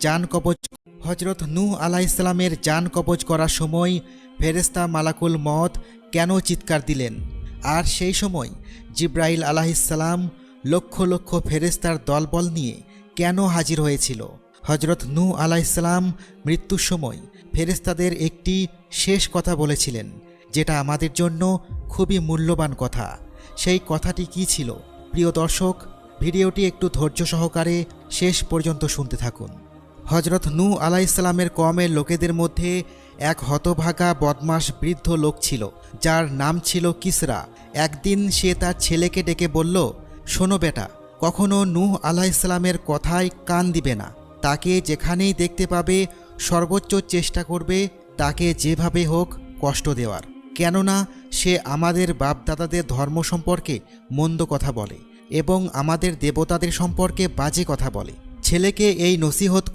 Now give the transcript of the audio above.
জান কবজ হজরত নূহ আলাইহিসসালামের জান কবজ করার সময় ফেরেশতা মালাকুল মওত কেন চিৎকার দিলেন? আর সেই সময় জিব্রাইল আলাইহিসসালাম লক্ষ লক্ষ ফেরেশতার দলবল নিয়ে কেন হাজির হয়েছিল? হজরত নূহ আলাইহিসসালাম মৃত্যুর সময় ফেরেশতাদের একটি শেষ কথা বলেছিলেন, যেটা আমাদের জন্য খুবই মূল্যবান কথা। সেই কথাটি কী ছিল? প্রিয় দর্শক, ভিডিওটি একটু ধৈর্য সহকারে শেষ পর্যন্ত শুনতে থাকুন। হজরত নূহ আলাইহিসসালামের কওমের লোকেদের মধ্যে এক হতভাগা বদমাশ বৃদ্ধ লোক ছিল, যার নাম ছিল কিসরা। একদিন সে তার ছেলেকে ডেকে বলল, শোনো বেটা, কখনো নূহ আলাইহিসসালামের কথায় কান দিবে না। তাকে যেখানেই দেখতে পাবে সর্বোচ্চ চেষ্টা করবে তাকে যেভাবে হোক কষ্ট দেওয়ার, কেননা সে আমাদের বাপদাদাদের ধর্ম সম্পর্কে মন্দ কথা বলে এবং আমাদের দেবতাদের সম্পর্কে বাজে কথা বলে। ছেলেকে এই নসিহত